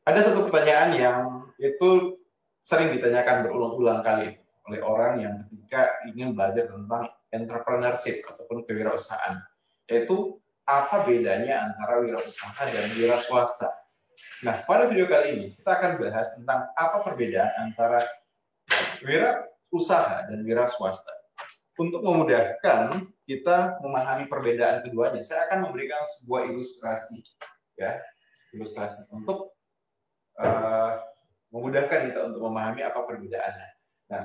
Ada satu pertanyaan yang itu sering ditanyakan berulang-ulang kali oleh orang yang ketika ingin belajar tentang entrepreneurship ataupun kewirausahaan, yaitu apa bedanya antara wirausaha dan wira swasta. Nah, pada video kali ini kita akan bahas tentang apa perbedaan antara wirausaha dan wira swasta. Untuk memudahkan kita memahami perbedaan keduanya, saya akan memberikan sebuah ilustrasi, ya, ilustrasi untuk memudahkan kita untuk memahami apa perbedaannya. Nah,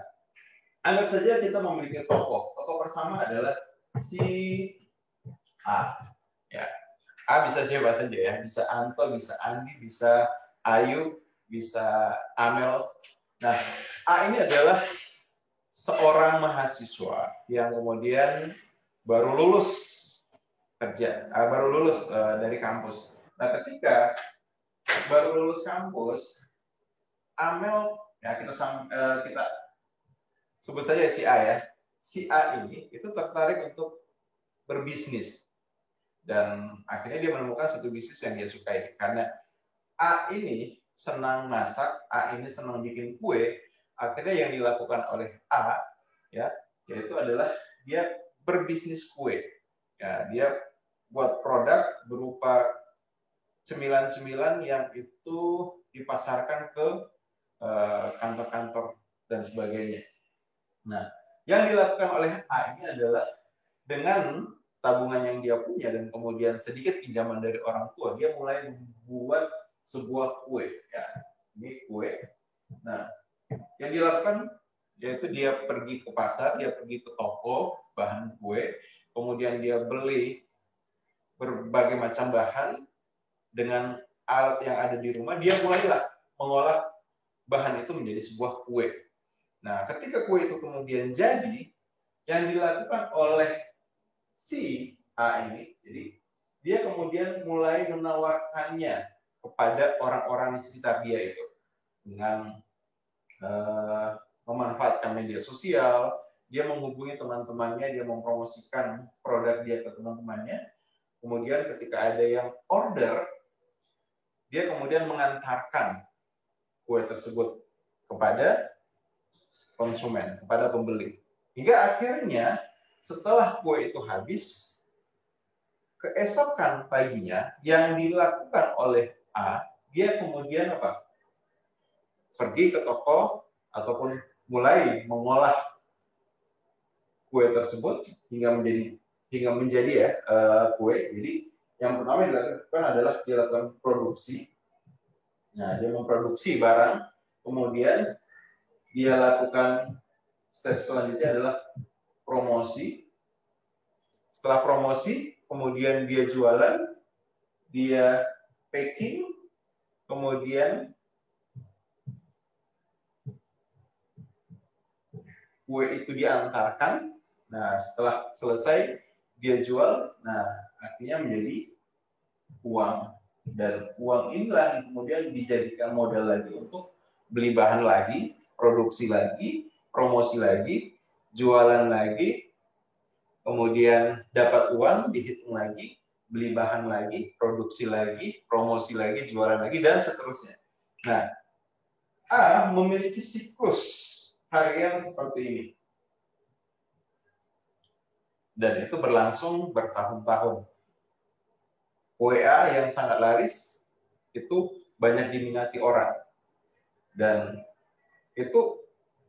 anggap saja kita memiliki tokoh. Tokoh pertama adalah si A. Ya, A bisa siapa saja ya, bisa Anto, bisa Andi, bisa Ayu, bisa Amel. Nah, A ini adalah seorang mahasiswa yang kemudian baru lulus kerja, baru lulus dari kampus. Nah, ketika baru lulus kampus, Amel, ya kita sebut saja si A ya. Si A ini itu tertarik untuk berbisnis dan akhirnya dia menemukan satu bisnis yang dia sukai karena A ini senang masak, A ini senang bikin kue. Akhirnya yang dilakukan oleh A ya yaitu adalah dia berbisnis kue. Ya, dia buat produk berupa cemilan-cemilan yang itu dipasarkan ke kantor-kantor dan sebagainya. Nah, yang dilakukan oleh A ini adalah dengan tabungan yang dia punya dan kemudian sedikit pinjaman dari orang tua, dia mulai membuat sebuah kue. Ya, ini kue. Nah, yang dilakukan yaitu dia pergi ke pasar, dia pergi ke toko bahan kue, kemudian dia beli berbagai macam bahan dengan alat yang ada di rumah, dia mulailah mengolah bahan itu menjadi sebuah kue. Nah, ketika kue itu kemudian jadi, yang dilakukan oleh si A ini, jadi dia kemudian mulai menawarkannya kepada orang-orang di sekitar dia itu dengan memanfaatkan media sosial, dia menghubungi teman-temannya, dia mempromosikan produk dia ke teman-temannya. Kemudian ketika ada yang order, dia kemudian mengantarkan kue tersebut kepada konsumen, kepada pembeli. Hingga akhirnya setelah kue itu habis, keesokan paginya yang dilakukan oleh A, dia kemudian apa? Pergi ke toko ataupun mulai mengolah kue tersebut hingga menjadi ya kue. Jadi yang pertama yang dilakukan adalah dilakukan produksi. Nah, dia memproduksi barang, kemudian dia lakukan step selanjutnya adalah promosi. Setelah promosi, kemudian dia jualan, dia packing, kemudian kue itu diantarkan. Nah, setelah selesai dia jual, nah akhirnya menjadi uang. Dan uang inilah yang kemudian dijadikan modal lagi untuk beli bahan lagi, produksi lagi, promosi lagi, jualan lagi, kemudian dapat uang, dihitung lagi, beli bahan lagi, produksi lagi, promosi lagi, jualan lagi, dan seterusnya. Nah, A memiliki siklus harian seperti ini. Dan itu berlangsung bertahun-tahun. WA yang sangat laris itu banyak diminati orang. Dan itu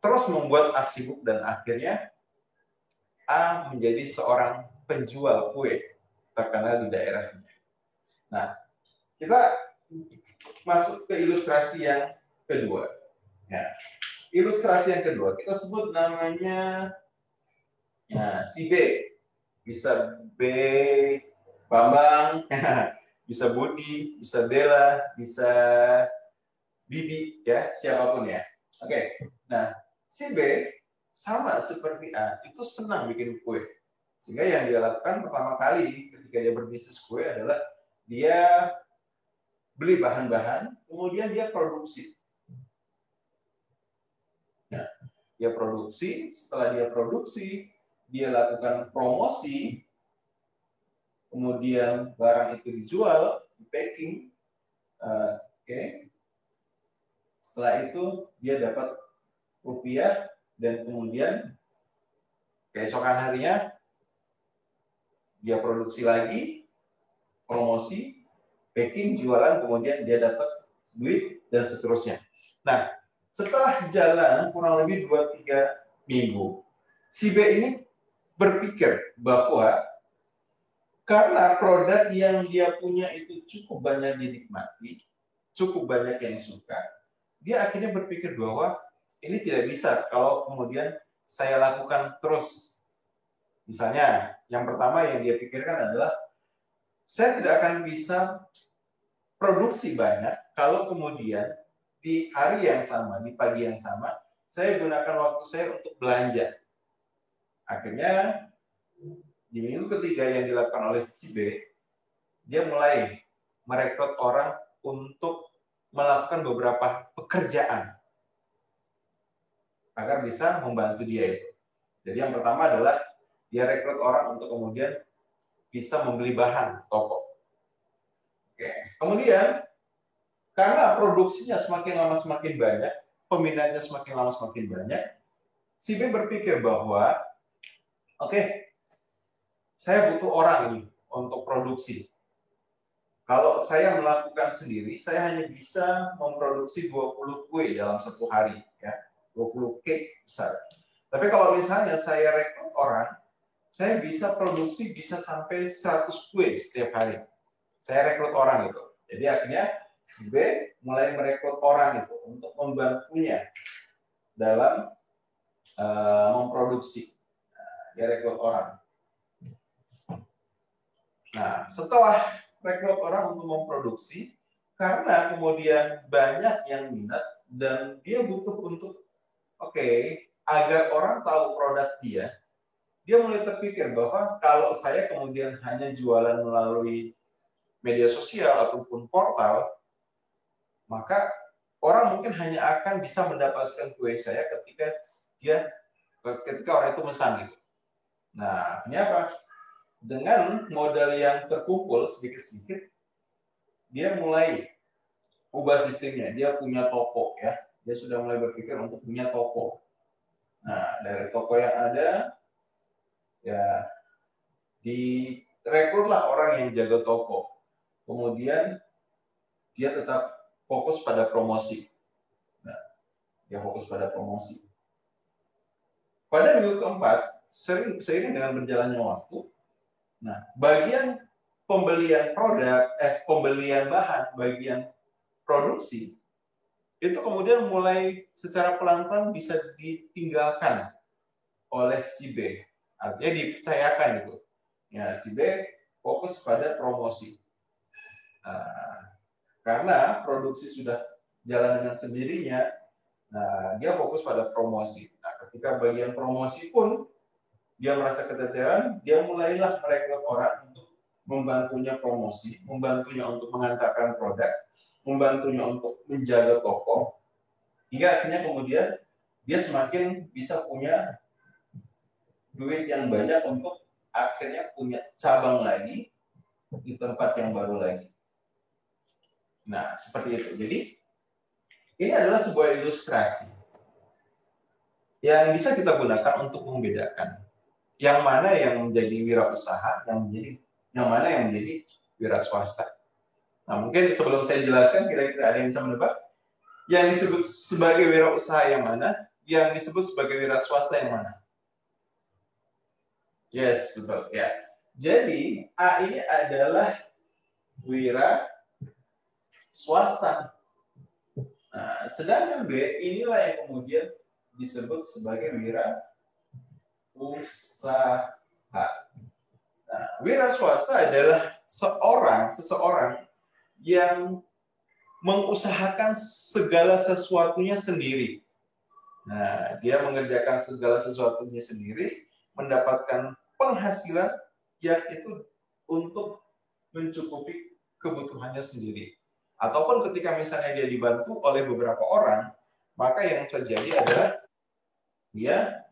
terus membuat A sibuk dan akhirnya A menjadi seorang penjual kue terkenal di daerahnya. Nah, kita masuk ke ilustrasi yang kedua. Ya. Ilustrasi yang kedua, kita sebut namanya ya, si B. Bisa B Bambang, bisa Budi, bisa Bella, bisa Bibi, ya, siapapun ya. Oke, nah, si B sama seperti A, itu senang bikin kue. Sehingga yang dia lakukan pertama kali ketika dia berbisnis kue adalah dia beli bahan-bahan, kemudian dia produksi. Nah, dia produksi, setelah dia produksi, dia lakukan promosi, kemudian barang itu dijual, di packing, oke. Setelah itu dia dapat rupiah, dan kemudian keesokan harinya dia produksi lagi, promosi, packing, jualan, kemudian dia dapat duit, dan seterusnya. Nah, setelah jalan kurang lebih 2-3 minggu, si B ini berpikir bahwa karena produk yang dia punya itu cukup banyak dinikmati, cukup banyak yang suka, dia akhirnya berpikir bahwa ini tidak bisa kalau kemudian saya lakukan terus. Misalnya, yang pertama yang dia pikirkan adalah, saya tidak akan bisa produksi banyak kalau kemudian di hari yang sama, di pagi yang sama, saya gunakan waktu saya untuk belanja. Akhirnya, di minggu ketiga yang dilakukan oleh si B, dia mulai merekrut orang untuk melakukan beberapa pekerjaan agar bisa membantu dia itu. Jadi yang pertama adalah dia rekrut orang untuk kemudian bisa membeli bahan toko. Oke. Kemudian karena produksinya semakin lama semakin banyak, peminatnya semakin lama semakin banyak, si B berpikir bahwa oke, saya butuh orang ini untuk produksi. Kalau saya melakukan sendiri, saya hanya bisa memproduksi 20 kue dalam satu hari, ya, 20 cake besar. Tapi kalau misalnya saya rekrut orang, saya bisa produksi bisa sampai 100 kue setiap hari. Saya rekrut orang itu. Jadi akhirnya si B mulai merekrut orang itu untuk membantunya dalam memproduksi. Dia rekrut orang. Nah, setelah rekrut orang untuk memproduksi, karena kemudian banyak yang minat dan dia butuh untuk agar orang tahu produk dia mulai terpikir bahwa kalau saya kemudian hanya jualan melalui media sosial ataupun portal, maka orang mungkin hanya akan bisa mendapatkan kue saya ketika orang itu mesan gitu. Nah, ini apa? Dengan modal yang terkumpul sedikit-sedikit, dia mulai ubah sistemnya. Dia punya toko, ya. Dia sudah mulai berpikir untuk punya toko. Nah, dari toko yang ada, ya, direkrutlah orang yang jaga toko. Kemudian dia tetap fokus pada promosi. Nah, dia fokus pada promosi. Pada minggu keempat, seiring dengan berjalannya waktu, nah, bagian pembelian bahan, bagian produksi, itu kemudian mulai secara pelan-pelan bisa ditinggalkan oleh si B. Artinya dipercayakan gitu. Ya, si B fokus pada promosi. Nah, karena produksi sudah jalan dengan sendirinya, nah, dia fokus pada promosi. Nah, ketika bagian promosi pun dia merasa keteteran, dia mulailah merekrut orang untuk membantunya promosi, membantunya untuk mengantarkan produk, membantunya untuk menjaga toko, hingga akhirnya kemudian dia semakin bisa punya duit yang banyak untuk akhirnya punya cabang lagi di tempat yang baru lagi. Nah, seperti itu. Jadi, ini adalah sebuah ilustrasi yang bisa kita gunakan untuk membedakan yang mana yang menjadi wirausaha, yang mana yang menjadi wira swasta. Nah, mungkin sebelum saya jelaskan, kira-kira ada yang bisa menebak? Yang disebut sebagai wirausaha yang mana? Yang disebut sebagai wira swasta yang mana? Yes, betul. Ya. Jadi, A ini adalah wira swasta. Nah, sedangkan B inilah yang kemudian disebut sebagai wira usaha. Nah, wira swasta adalah seseorang yang mengusahakan segala sesuatunya sendiri. Nah, dia mengerjakan segala sesuatunya sendiri, mendapatkan penghasilan yang itu untuk mencukupi kebutuhannya sendiri. Ataupun ketika misalnya dia dibantu oleh beberapa orang, maka yang terjadi adalah dia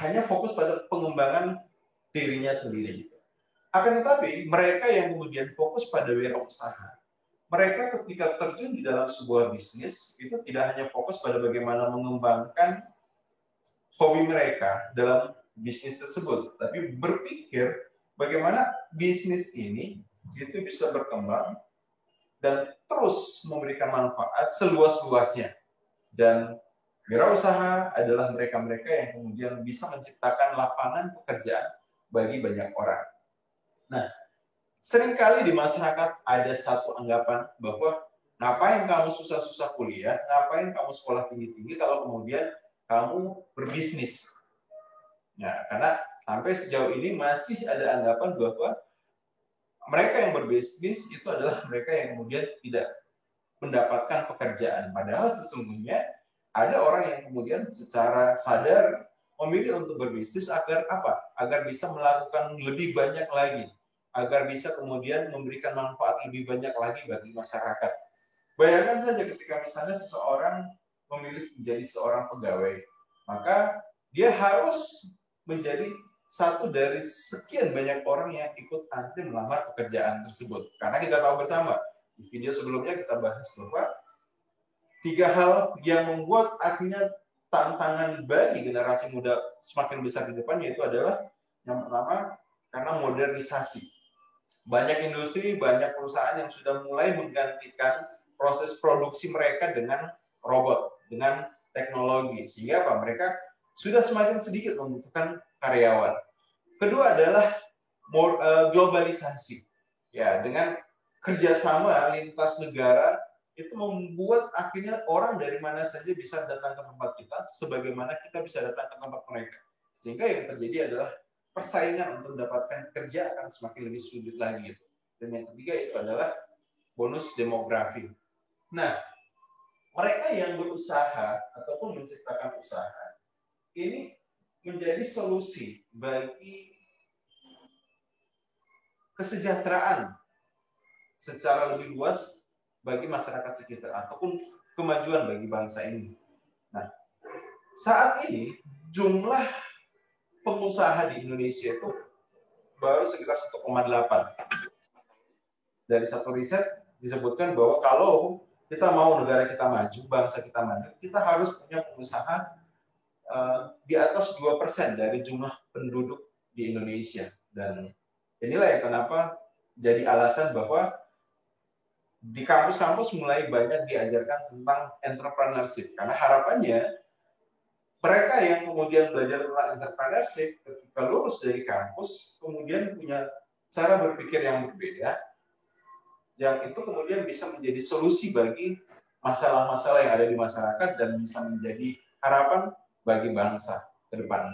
hanya fokus pada pengembangan dirinya sendiri. Akan tetapi, mereka yang kemudian fokus pada wirausaha, mereka ketika terjun di dalam sebuah bisnis itu tidak hanya fokus pada bagaimana mengembangkan hobi mereka dalam bisnis tersebut, tapi berpikir bagaimana bisnis ini itu bisa berkembang dan terus memberikan manfaat seluas-luasnya. Dan wirausaha adalah mereka-mereka yang kemudian bisa menciptakan lapangan pekerjaan bagi banyak orang. Nah, seringkali di masyarakat ada satu anggapan bahwa ngapain kamu susah-susah kuliah, ngapain kamu sekolah tinggi-tinggi kalau kemudian kamu berbisnis. Nah, karena sampai sejauh ini masih ada anggapan bahwa mereka yang berbisnis itu adalah mereka yang kemudian tidak mendapatkan pekerjaan. Padahal sesungguhnya ada orang yang kemudian secara sadar memilih untuk berbisnis agar apa? Agar bisa melakukan lebih banyak lagi. Agar bisa kemudian memberikan manfaat lebih banyak lagi bagi masyarakat. Bayangkan saja ketika misalnya seseorang memilih menjadi seorang pegawai, maka dia harus menjadi satu dari sekian banyak orang yang ikut antri melamar pekerjaan tersebut. Karena kita tahu bersama, di video sebelumnya kita bahas bahwa 3 hal yang membuat akhirnya tantangan bagi generasi muda semakin besar di depan, yaitu adalah yang pertama, karena modernisasi. Banyak industri, banyak perusahaan yang sudah mulai menggantikan proses produksi mereka dengan robot, dengan teknologi. Sehingga apa? Mereka sudah semakin sedikit membutuhkan karyawan. Kedua adalah globalisasi. Ya, dengan kerjasama lintas negara itu membuat akhirnya orang dari mana saja bisa datang ke tempat kita, sebagaimana kita bisa datang ke tempat mereka. Sehingga yang terjadi adalah persaingan untuk mendapatkan kerja akan semakin lebih sulit lagi. Dan yang ketiga itu adalah bonus demografi. Nah, mereka yang berusaha ataupun menciptakan usaha ini menjadi solusi bagi kesejahteraan secara lebih luas bagi masyarakat sekitar ataupun kemajuan bagi bangsa ini. Nah, saat ini jumlah pengusaha di Indonesia itu baru sekitar 1,8. Dari satu riset disebutkan bahwa kalau kita mau negara kita maju, bangsa kita maju, kita harus punya pengusaha di atas 2% dari jumlah penduduk di Indonesia. Dan inilah yang kenapa jadi alasan bahwa di kampus-kampus mulai banyak diajarkan tentang entrepreneurship. Karena harapannya mereka yang kemudian belajar tentang entrepreneurship ketika lulus dari kampus kemudian punya cara berpikir yang berbeda, yang itu kemudian bisa menjadi solusi bagi masalah-masalah yang ada di masyarakat dan bisa menjadi harapan bagi bangsa ke depan.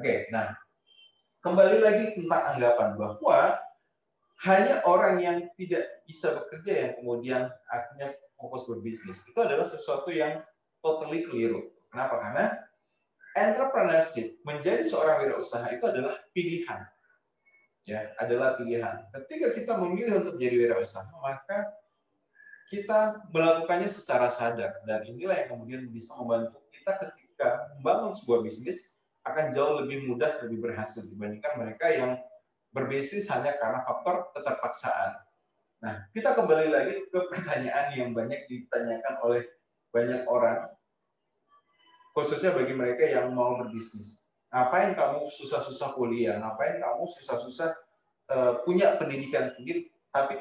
Oke, nah kembali lagi tentang anggapan bahwa hanya orang yang tidak bisa bekerja yang kemudian akhirnya fokus berbisnis. Itu adalah sesuatu yang totally keliru. Kenapa? Karena entrepreneurship, menjadi seorang wirausaha itu adalah pilihan. Ya, adalah pilihan. Ketika kita memilih untuk menjadi wirausaha, maka kita melakukannya secara sadar. Dan inilah yang kemudian bisa membantu kita ketika membangun sebuah bisnis akan jauh lebih mudah, lebih berhasil dibandingkan mereka yang berbisnis hanya karena faktor keterpaksaan. Nah, kita kembali lagi ke pertanyaan yang banyak ditanyakan oleh banyak orang, khususnya bagi mereka yang mau berbisnis. Ngapain kamu susah-susah kuliah? Ngapain kamu susah-susah punya pendidikan tinggi, tapi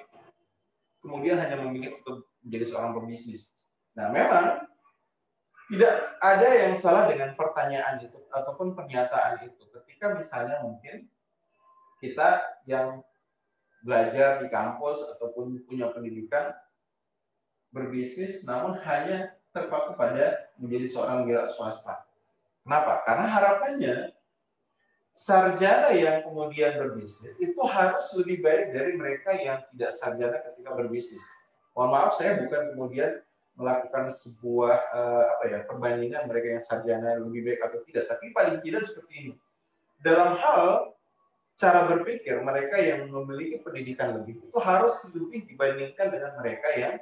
kemudian hanya memilih untuk menjadi seorang pebisnis? Nah, memang tidak ada yang salah dengan pertanyaan itu ataupun pernyataan itu. Ketika misalnya mungkin kita yang belajar di kampus ataupun punya pendidikan berbisnis namun hanya terpaku pada menjadi seorang wira swasta. Kenapa? Karena harapannya sarjana yang kemudian berbisnis itu harus lebih baik dari mereka yang tidak sarjana ketika berbisnis. Mohon maaf, saya bukan kemudian melakukan sebuah perbandingan mereka yang sarjana lebih baik atau tidak, tapi paling tidak seperti ini. Dalam hal cara berpikir, mereka yang memiliki pendidikan lebih itu harus lebih dibandingkan dengan mereka yang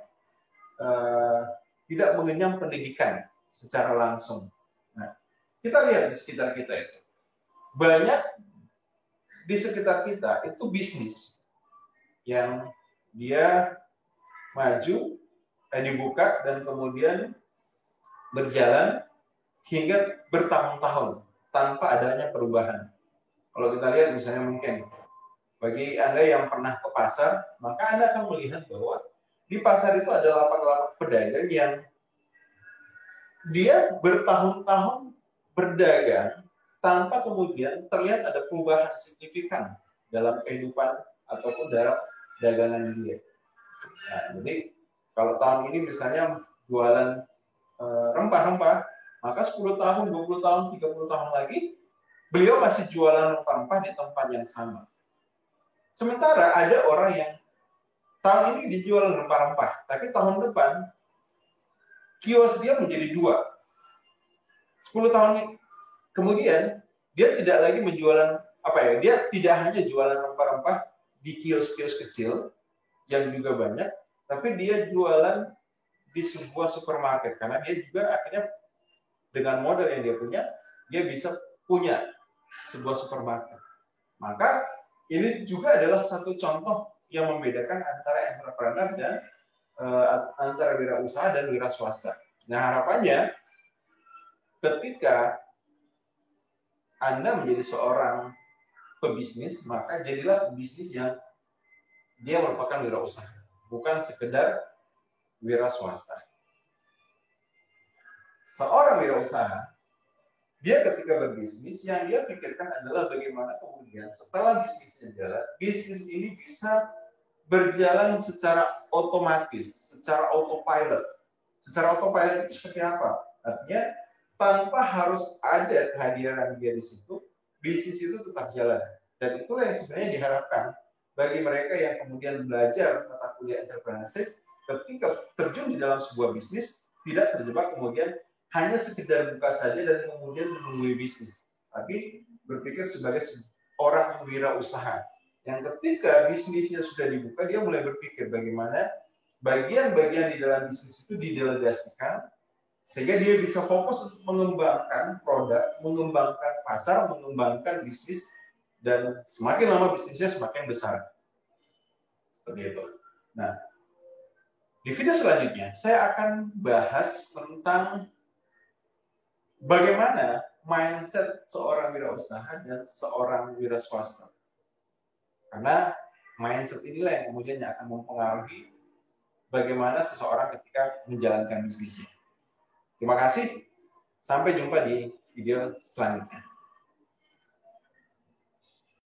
tidak mengenyam pendidikan secara langsung. Nah, kita lihat di sekitar kita itu. Banyak di sekitar kita itu bisnis yang dia maju, dibuka dan kemudian berjalan hingga bertahun-tahun tanpa adanya perubahan. Kalau kita lihat misalnya mungkin bagi Anda yang pernah ke pasar, maka Anda akan melihat bahwa di pasar itu ada lapak-lapak pedagang yang dia bertahun-tahun berdagang tanpa kemudian terlihat ada perubahan signifikan dalam kehidupan ataupun dalam dagangan dia. Nah, jadi kalau tahun ini misalnya jualan rempah-rempah, maka 10 tahun, 20 tahun, 30 tahun lagi beliau masih jualan rempah-rempah di tempat yang sama. Sementara ada orang yang tahun ini dijual rempah-rempah, tapi tahun depan kios dia menjadi 2. 10 tahun kemudian dia tidak lagi menjualan dia tidak hanya jualan rempah-rempah di kios-kios kecil yang juga banyak, tapi dia jualan di sebuah supermarket karena dia juga akhirnya dengan modal yang dia punya, dia bisa punya sebuah supermarket. Maka ini juga adalah satu contoh yang membedakan antara entrepreneur dan antara wirausaha dan wira swasta. Nah, harapannya ketika Anda menjadi seorang pebisnis, maka jadilah pebisnis yang dia merupakan wirausaha, bukan sekedar wira swasta. Seorang wirausaha, dia ketika berbisnis, yang dia pikirkan adalah bagaimana kemudian setelah bisnisnya jalan, bisnis ini bisa berjalan secara otomatis, secara autopilot. Secara autopilot itu seperti apa? Artinya tanpa harus ada kehadiran dia di situ, bisnis itu tetap jalan. Dan itulah yang sebenarnya diharapkan bagi mereka yang kemudian belajar mata kuliah entrepreneurship, ketika terjun di dalam sebuah bisnis, tidak terjebak kemudian hanya sekedar buka saja dan kemudian menunggu bisnis, tapi berpikir sebagai orang wirausaha yang ketika bisnisnya sudah dibuka, dia mulai berpikir bagaimana bagian-bagian di dalam bisnis itu didelegasikan sehingga dia bisa fokus untuk mengembangkan produk, mengembangkan pasar, mengembangkan bisnis, dan semakin lama bisnisnya semakin besar. Seperti itu. Nah, di video selanjutnya saya akan bahas tentang bagaimana mindset seorang wirausaha dan seorang wira swasta. Karena mindset inilah yang kemudian akan mempengaruhi bagaimana seseorang ketika menjalankan bisnisnya. Terima kasih. Sampai jumpa di video selanjutnya.